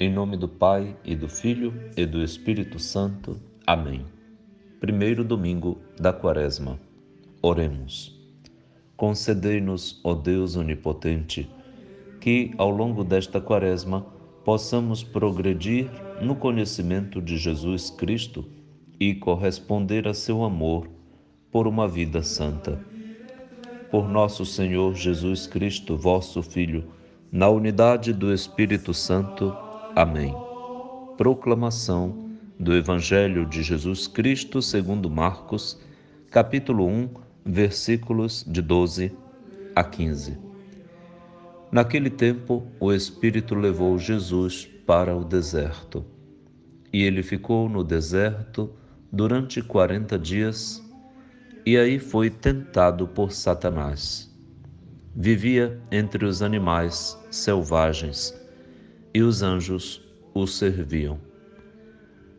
Em nome do Pai, e do Filho, e do Espírito Santo. Amém. Primeiro domingo da Quaresma. Oremos. Concedei-nos, ó Deus onipotente, que, ao longo desta Quaresma, possamos progredir no conhecimento de Jesus Cristo e corresponder a seu amor por uma vida santa. Por nosso Senhor Jesus Cristo, vosso Filho, na unidade do Espírito Santo. Amém. Proclamação do Evangelho de Jesus Cristo segundo Marcos, capítulo 1, versículos de 12 a 15. Naquele tempo, o Espírito levou Jesus para o deserto, e ele ficou no deserto durante 40 dias, e aí foi tentado por Satanás. Vivia entre os animais selvagens, e os anjos o serviam.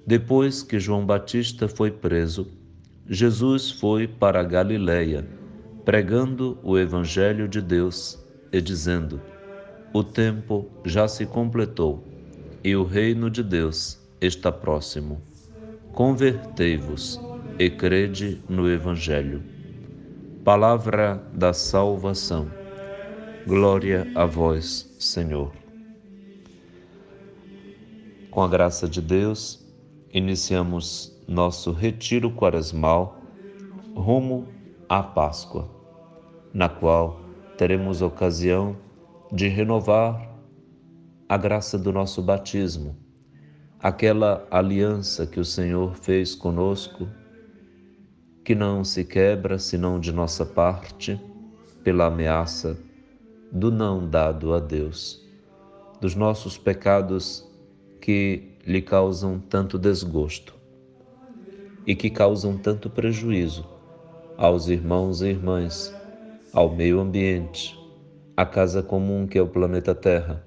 Depois que João Batista foi preso, Jesus foi para a Galiléia, pregando o Evangelho de Deus e dizendo: o tempo já se completou e o reino de Deus está próximo. Convertei-vos e crede no Evangelho. Palavra da salvação. Glória a vós, Senhor. Com a graça de Deus, iniciamos nosso retiro quaresmal rumo à Páscoa, na qual teremos ocasião de renovar a graça do nosso batismo, aquela aliança que o Senhor fez conosco, que não se quebra senão de nossa parte pela ameaça do não dado a Deus, dos nossos pecados que lhe causam tanto desgosto e que causam tanto prejuízo aos irmãos e irmãs, ao meio ambiente, à casa comum que é o planeta Terra,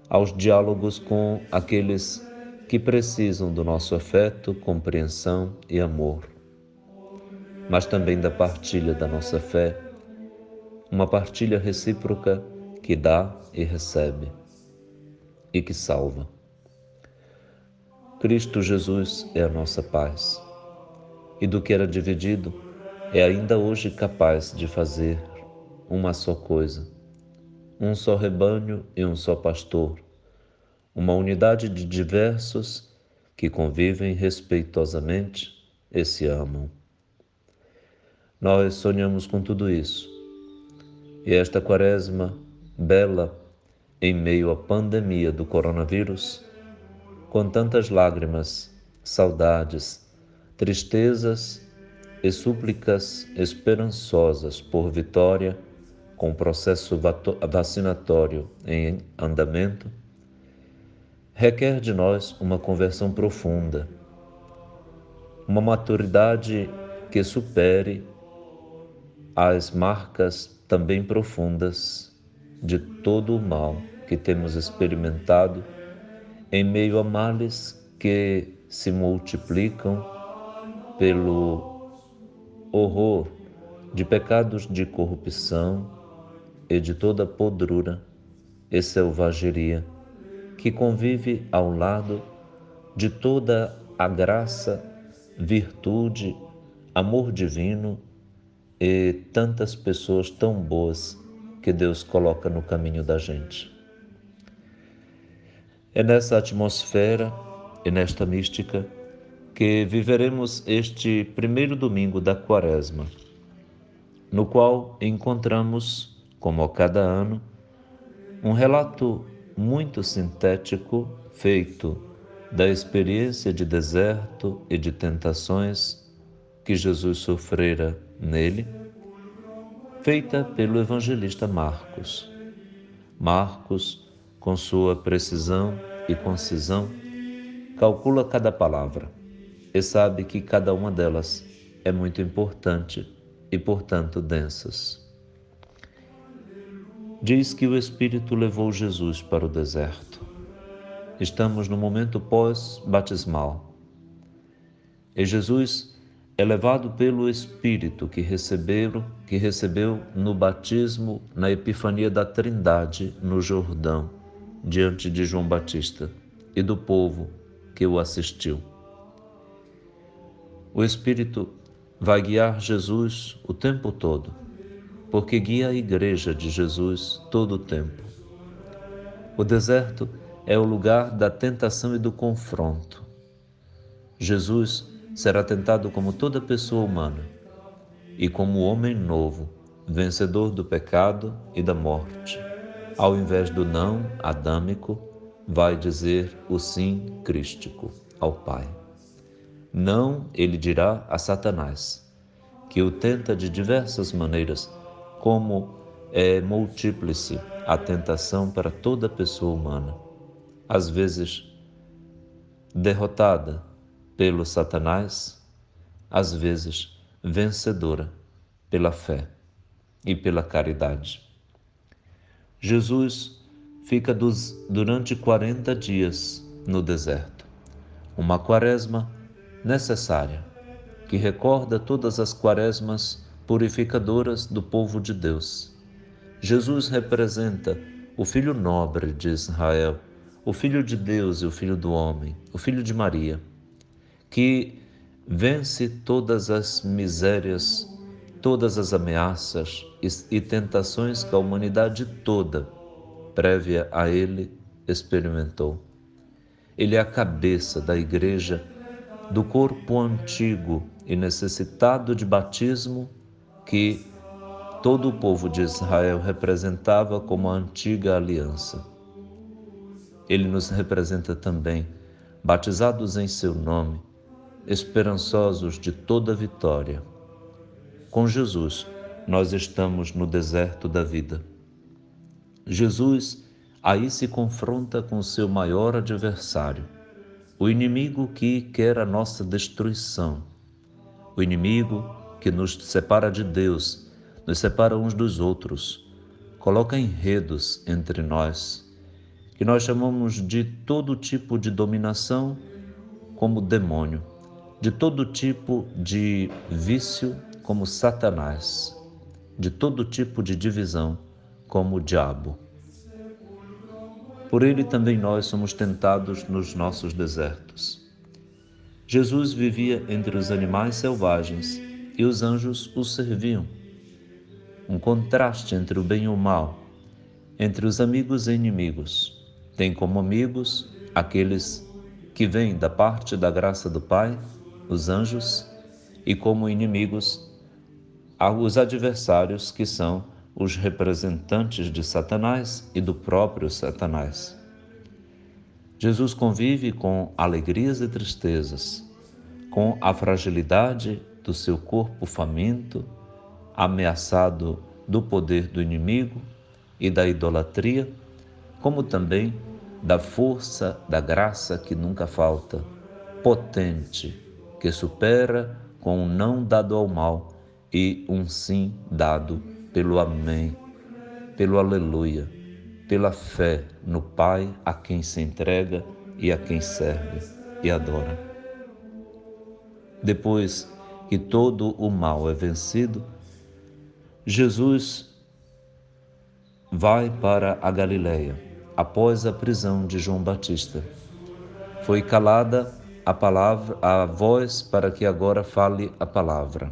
aos diálogos com aqueles que precisam do nosso afeto, compreensão e amor, mas também da partilha da nossa fé, uma partilha recíproca que dá e recebe e que salva. Cristo Jesus é a nossa paz, e do que era dividido é ainda hoje capaz de fazer uma só coisa, um só rebanho e um só pastor, uma unidade de diversos que convivem respeitosamente e se amam. Nós sonhamos com tudo isso, e esta Quaresma, bela em meio à pandemia do coronavírus, com tantas lágrimas, saudades, tristezas e súplicas esperançosas por vitória, com o processo vacinatório em andamento, requer de nós uma conversão profunda, uma maturidade que supere as marcas também profundas de todo o mal que temos experimentado em meio a males que se multiplicam pelo horror de pecados de corrupção e de toda podrura e selvageria que convive ao lado de toda a graça, virtude, amor divino e tantas pessoas tão boas que Deus coloca no caminho da gente. É nessa atmosfera e nesta mística que viveremos este primeiro domingo da Quaresma, no qual encontramos, como a cada ano, um relato muito sintético feito da experiência de deserto e de tentações que Jesus sofrera nele, feita pelo evangelista Marcos. Marcos, com sua precisão e concisão, calcula cada palavra e sabe que cada uma delas é muito importante e, portanto, densas. Diz que o Espírito levou Jesus para o deserto. Estamos no momento pós-batismal. E Jesus é levado pelo Espírito que recebeu no batismo, na Epifania da Trindade, no Jordão, diante de João Batista e do povo que o assistiu. O Espírito vai guiar Jesus o tempo todo, porque guia a Igreja de Jesus todo o tempo. O deserto é o lugar da tentação e do confronto. Jesus será tentado como toda pessoa humana e como homem novo, vencedor do pecado e da morte. Ao invés do não adâmico, vai dizer o sim crístico ao Pai. Não, ele dirá a Satanás, que o tenta de diversas maneiras, como é múltiplice a tentação para toda pessoa humana. Às vezes derrotada pelo Satanás, às vezes vencedora pela fé e pela caridade. Jesus fica durante 40 dias no deserto, uma quaresma necessária, que recorda todas as quaresmas purificadoras do povo de Deus. Jesus representa o Filho nobre de Israel, o Filho de Deus e o Filho do homem, o Filho de Maria, que vence todas as misérias, todas as ameaças e tentações que a humanidade toda, prévia a ele, experimentou. Ele é a cabeça da Igreja, do corpo antigo e necessitado de batismo que todo o povo de Israel representava como a antiga aliança. Ele nos representa também, batizados em seu nome, esperançosos de toda vitória. Com Jesus, nós estamos no deserto da vida. Jesus aí se confronta com seu maior adversário, o inimigo que quer a nossa destruição, o inimigo que nos separa de Deus, nos separa uns dos outros, coloca enredos entre nós, que nós chamamos de todo tipo de dominação como demônio, de todo tipo de vício como Satanás, de todo tipo de divisão como o diabo. Por ele também nós somos tentados nos nossos desertos. Jesus vivia entre os animais selvagens e os anjos o serviam. Um contraste entre o bem e o mal, entre os amigos e inimigos. Tem como amigos aqueles que vêm da parte da graça do Pai, os anjos, e como inimigos os adversários, que são os representantes de Satanás e do próprio Satanás. Jesus convive com alegrias e tristezas, com a fragilidade do seu corpo faminto, ameaçado do poder do inimigo e da idolatria, como também da força da graça que nunca falta, potente, que supera com um não dado ao mal e um sim dado pelo amém, pelo aleluia, pela fé no Pai a quem se entrega e a quem serve e adora. Depois que todo o mal é vencido, Jesus vai para a Galileia após a prisão de João Batista. Foi calada a voz para que agora fale a palavra.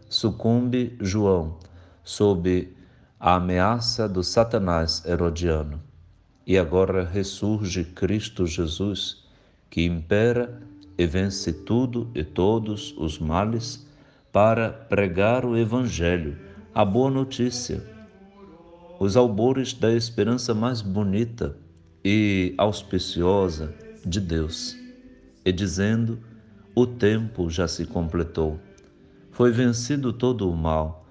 Sucumbe João sob a ameaça do Satanás herodiano. E agora ressurge Cristo Jesus, que impera e vence tudo e todos os males, para pregar o Evangelho, a boa notícia, os albores da esperança mais bonita e auspiciosa de Deus, e dizendo: o tempo já se completou, foi vencido todo o mal,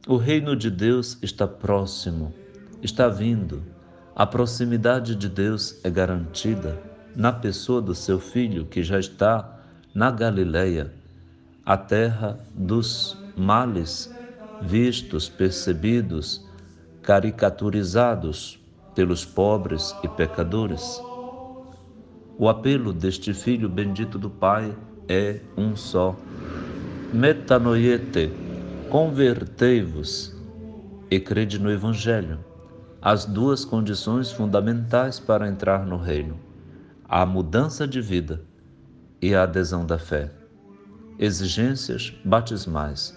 o reino de Deus está próximo, está vindo. A proximidade de Deus é garantida na pessoa do seu Filho, que já está na Galileia, a terra dos males vistos, percebidos, caricaturizados pelos pobres e pecadores. O apelo deste Filho bendito do Pai é um só: metanoiete, convertei-vos e crede no Evangelho. as duas condições fundamentais para entrar no reino: a mudança de vida e a adesão da fé. Exigências batismais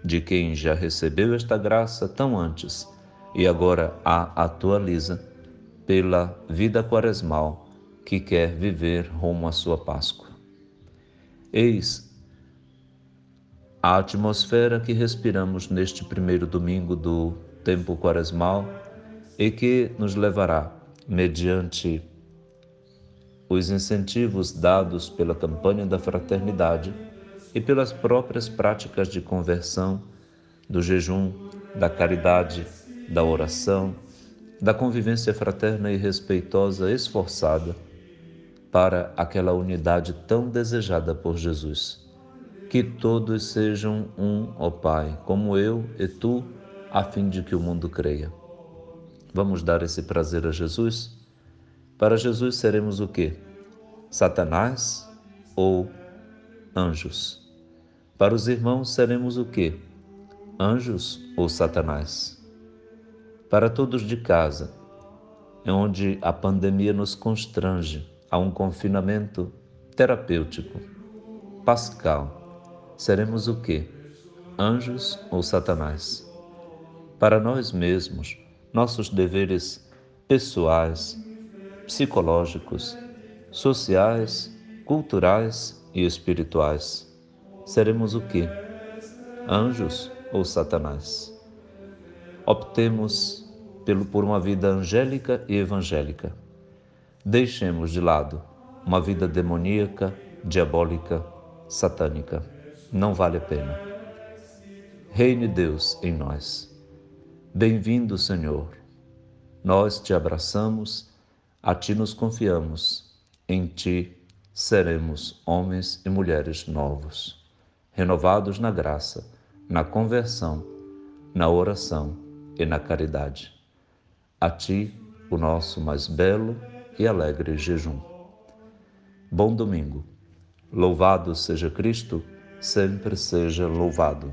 de quem já recebeu esta graça tão antes e agora a atualiza pela vida quaresmal que quer viver rumo à sua Páscoa. Eis a atmosfera que respiramos neste primeiro domingo do tempo quaresmal e que nos levará, mediante os incentivos dados pela campanha da fraternidade e pelas próprias práticas de conversão, do jejum, da caridade, da oração, da convivência fraterna e respeitosa esforçada para aquela unidade tão desejada por Jesus. Que todos sejam um, ó Pai, como eu e Tu, a fim de que o mundo creia. Vamos dar esse prazer a Jesus? Para Jesus seremos o quê? Satanás ou anjos? Para os irmãos seremos o quê? Anjos ou Satanás? Para todos de casa, onde a pandemia nos constrange a um confinamento terapêutico, pascal, seremos o quê? Anjos ou Satanás? Para nós mesmos, nossos deveres pessoais, psicológicos, sociais, culturais e espirituais, seremos o quê? Anjos ou Satanás? Optemos por uma vida angélica e evangélica. Deixemos de lado uma vida demoníaca, diabólica, satânica. Não vale a pena. Reine Deus em nós. Bem-vindo, Senhor. Nós te abraçamos, a ti nos confiamos. Em ti seremos homens e mulheres novos, renovados na graça, na conversão, na oração e na caridade. A ti, o nosso mais belo e alegre jejum. Bom domingo. Louvado seja Cristo, sempre seja louvado.